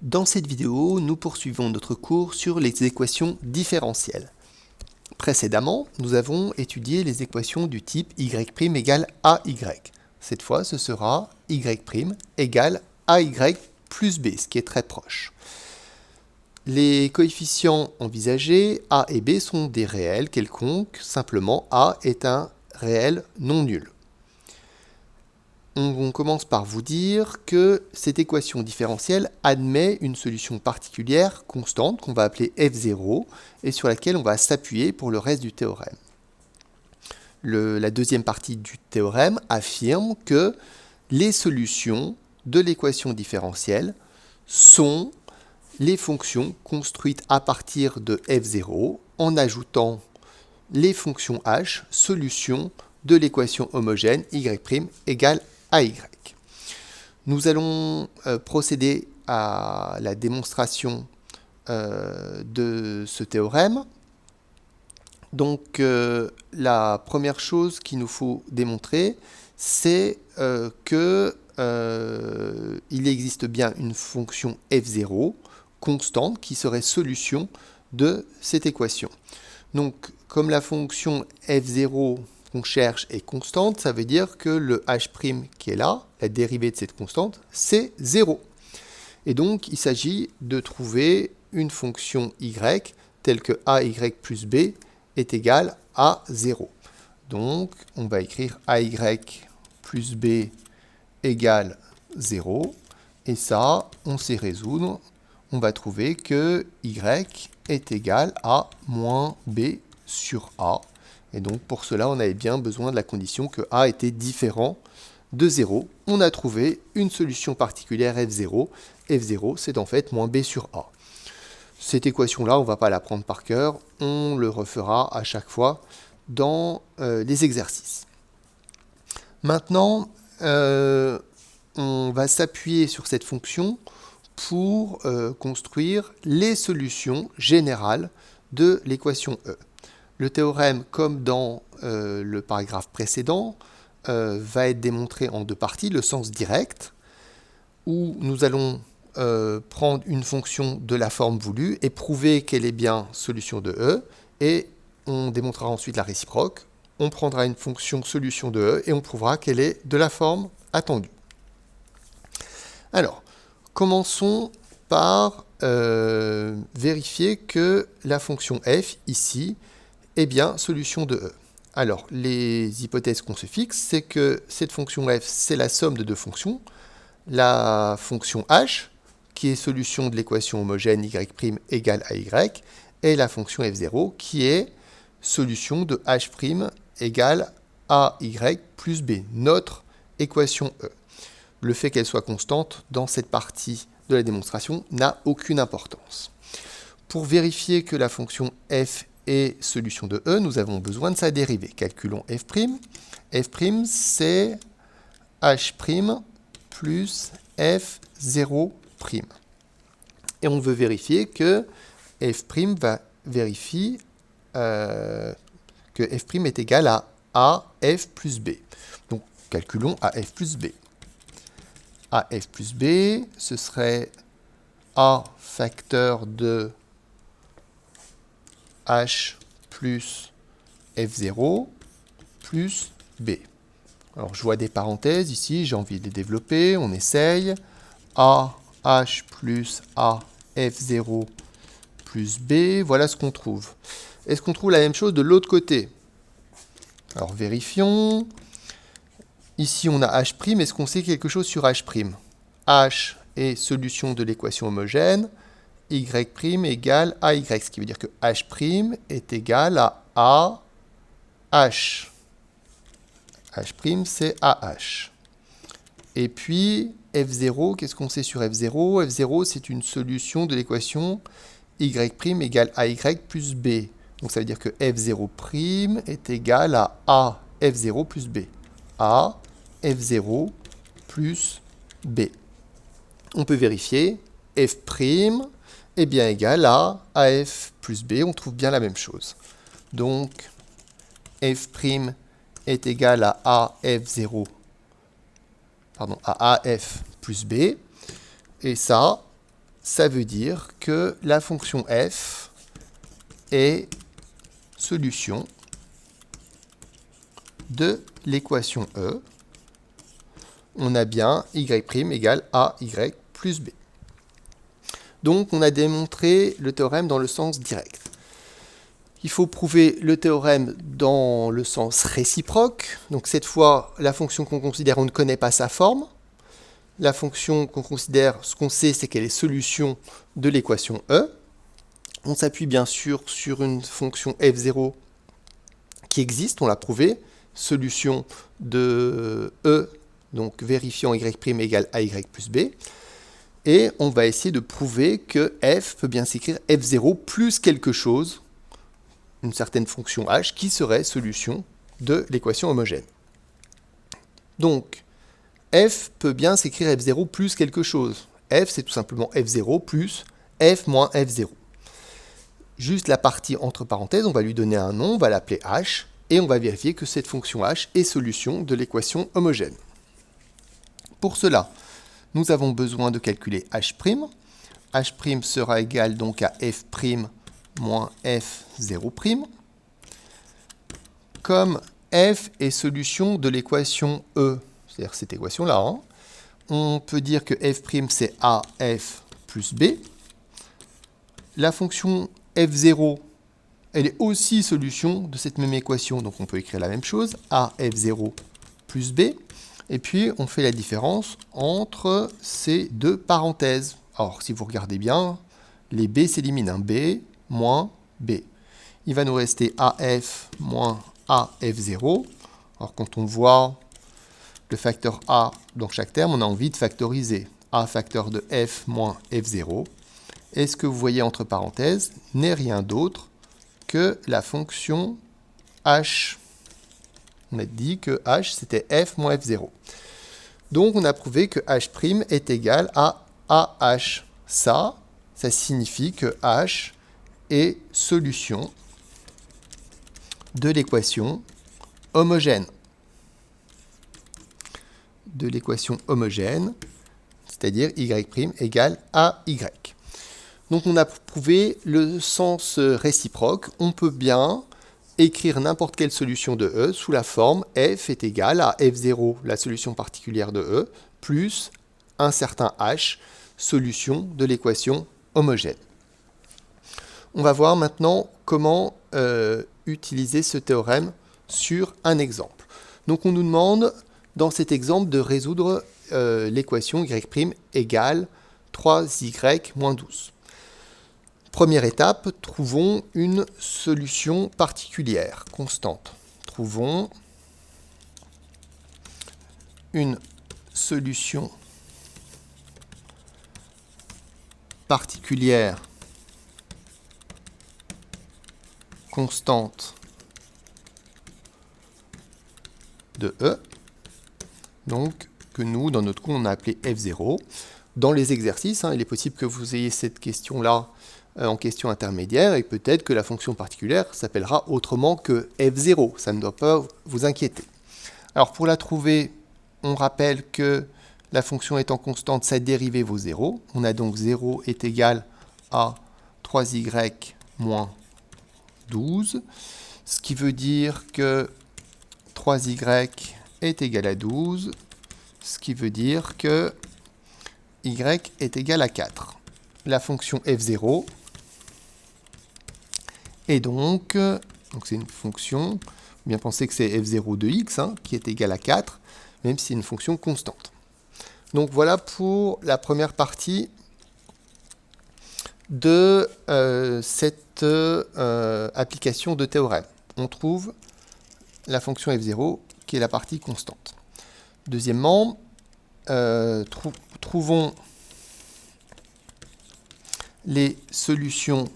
Dans cette vidéo, nous poursuivons notre cours sur les équations différentielles. Précédemment, nous avons étudié les équations du type y' égale AY. Cette fois, ce sera y' égale AY plus B, ce qui est très proche. Les coefficients envisagés, A et B, sont des réels quelconques, simplement A est un réel non nul. On commence par vous dire que cette équation différentielle admet une solution particulière constante qu'on va appeler f0 et sur laquelle on va s'appuyer pour le reste du théorème. La deuxième partie du théorème affirme que les solutions de l'équation différentielle sont les fonctions construites à partir de f0 en ajoutant les fonctions h, solutions de l'équation homogène y' égale AY. Nous allons procéder à la démonstration de ce théorème. Donc, la première chose qu'il nous faut démontrer, c'est qu'il existe bien une fonction f0 constante qui serait solution de cette équation. Donc, comme la fonction f0 qu'on cherche est constante, ça veut dire que le h' qui est là, la dérivée de cette constante, c'est 0. Et donc, il s'agit de trouver une fonction y telle que AY plus B est égale à 0. Donc, on va écrire AY plus B égale 0. Et ça, on sait résoudre. On va trouver que y est égal à moins B sur A. Et donc, pour cela, on avait bien besoin de la condition que A était différent de 0. On a trouvé une solution particulière f0. f0, c'est en fait moins B sur A. Cette équation-là, on ne va pas la prendre par cœur. On le refera à chaque fois dans les exercices. Maintenant, on va s'appuyer sur cette fonction pour construire les solutions générales de l'équation E. Le théorème, comme dans le paragraphe précédent, va être démontré en deux parties, le sens direct, où nous allons prendre une fonction de la forme voulue et prouver qu'elle est bien solution de E, et on démontrera ensuite la réciproque. On prendra une fonction solution de E et on prouvera qu'elle est de la forme attendue. Alors, commençons par vérifier que la fonction f, ici, est bien solution de E. Alors, les hypothèses qu'on se fixe, c'est que cette fonction f, c'est la somme de deux fonctions. La fonction h, qui est solution de l'équation homogène y' égale à y, et la fonction f0, qui est solution de h' égale à y plus b, notre équation E. Le fait qu'elle soit constante dans cette partie de la démonstration n'a aucune importance. Pour vérifier que la fonction f est solution de E, nous avons besoin de sa dérivée. Calculons f'. f', c'est h' plus f0'. Et on veut vérifier que f' vérifie que f' est égal à AF plus B. Donc, calculons AF plus B. AF plus B, ce serait A facteur de H plus F0 plus B. Alors, je vois des parenthèses ici, j'ai envie de les développer, on essaye. AH plus AF0 plus B, voilà ce qu'on trouve. Est-ce qu'on trouve la même chose de l'autre côté? Alors, vérifions. Ici, on a H'. Est-ce qu'on sait quelque chose sur H'? H est solution de l'équation homogène, Y' égale AY, ce qui veut dire que H' est égal à AH. H', c'est AH. Et puis, F0, qu'est-ce qu'on sait sur F0? F0, c'est une solution de l'équation Y' égale AY plus B. Donc, ça veut dire que F0' est égal à A F0 plus B. A F0 plus B. On peut vérifier, F' est bien égal à AF plus B, on trouve bien la même chose. Donc, F' est égal à AF0, à AF plus B, et ça, ça veut dire que la fonction f est solution de l'équation E. On a bien y' égale AY plus B. Donc, on a démontré le théorème dans le sens direct. Il faut prouver le théorème dans le sens réciproque. Donc, cette fois, la fonction qu'on considère, on ne connaît pas sa forme. La fonction qu'on considère, ce qu'on sait, c'est qu'elle est solution de l'équation E. On s'appuie bien sûr sur une fonction f0 qui existe, on l'a prouvé. Solution de E, donc vérifiant y' égale AY plus B. Et on va essayer de prouver que f peut bien s'écrire f0 plus quelque chose, une certaine fonction h, qui serait solution de l'équation homogène. Donc, f peut bien s'écrire f0 plus quelque chose. F, c'est tout simplement f0 plus f moins f0. Juste la partie entre parenthèses, on va lui donner un nom, on va l'appeler h, et on va vérifier que cette fonction h est solution de l'équation homogène. Pour cela, nous avons besoin de calculer h'. H' sera égal donc à f' moins f0'. Comme f est solution de l'équation E, c'est-à-dire cette équation-là, hein, on peut dire que f' c'est AF plus B. La fonction f0, elle est aussi solution de cette même équation, donc on peut écrire la même chose, AF0 plus B. Et puis, on fait la différence entre ces deux parenthèses. Alors, si vous regardez bien, les B s'éliminent. Hein. B moins B. Il va nous rester AF moins AF0. Alors, quand on voit le facteur A dans chaque terme, on a envie de factoriser. A facteur de F moins F0. Et ce que vous voyez entre parenthèses n'est rien d'autre que la fonction H. On a dit que H, c'était F moins F0. Donc, on a prouvé que H' est égal à AH. Ça signifie que H est solution de l'équation homogène. De l'équation homogène, c'est-à-dire y' égale AY. Donc, on a prouvé le sens réciproque. On peut bien écrire n'importe quelle solution de E sous la forme f est égal à f0, la solution particulière de E, plus un certain h, solution de l'équation homogène. On va voir maintenant comment utiliser ce théorème sur un exemple. Donc on nous demande, dans cet exemple, de résoudre l'équation y' égale 3y moins 12. Première étape, trouvons une solution particulière, constante. Trouvons une solution particulière constante de E, donc que nous, dans notre coup, on a appelé f0. Dans les exercices, il est possible que vous ayez cette question-là en question intermédiaire, et peut-être que la fonction particulière s'appellera autrement que f0. Ça ne doit pas vous inquiéter. Alors pour la trouver, on rappelle que la fonction étant constante, sa dérivée vaut 0. On a donc 0 est égal à 3y moins 12, ce qui veut dire que 3y est égal à 12, ce qui veut dire que y est égal à 4. La fonction f0 et donc c'est une fonction, bien penser que c'est f0 de x, qui est égal à 4, même si c'est une fonction constante. Donc voilà pour la première partie de cette application de théorème. On trouve la fonction f0 qui est la partie constante. Deuxièmement, trouvons les solutions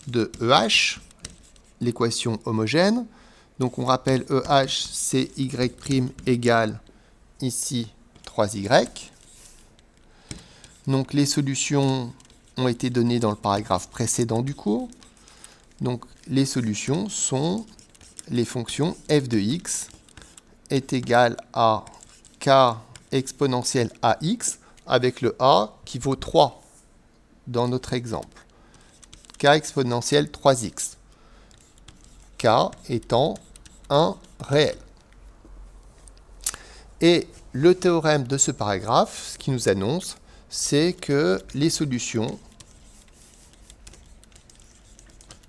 de EH, l'équation homogène. Donc on rappelle EH, c'est y' égale ici 3y. Donc les solutions ont été données dans le paragraphe précédent du cours. Donc les solutions sont les fonctions f de x est égal à k exponentielle ax. avec le a qui vaut 3 dans notre exemple. K exponentielle 3x. K étant un réel. Et le théorème de ce paragraphe, ce qui nous annonce, c'est que les solutions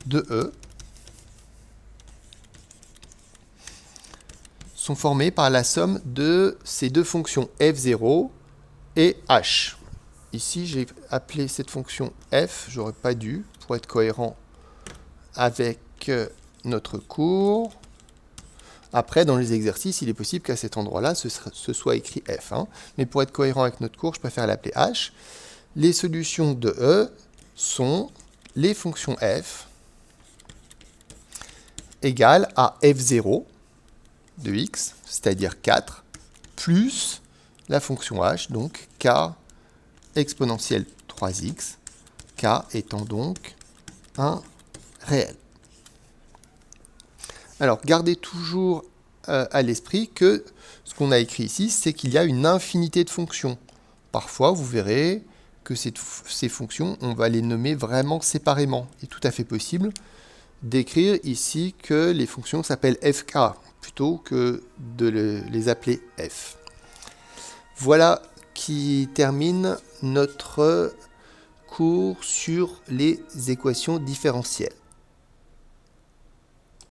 de E sont formées par la somme de ces deux fonctions f0 et h. Ici, j'ai appelé cette fonction f, j'aurais pas dû, pour être cohérent avec notre cours. Après, dans les exercices, il est possible qu'à cet endroit-là, ce soit écrit f. Mais pour être cohérent avec notre cours, je préfère l'appeler h. Les solutions de E sont les fonctions f égales à f0 de x, c'est-à-dire 4, plus la fonction h, donc k exponentielle 3x, k étant donc un réel. Alors, gardez toujours à l'esprit que ce qu'on a écrit ici, c'est qu'il y a une infinité de fonctions. Parfois, vous verrez que ces fonctions, on va les nommer vraiment séparément. Il est tout à fait possible d'écrire ici que les fonctions s'appellent fk, plutôt que de les appeler f. Voilà qui termine notre cours sur les équations différentielles.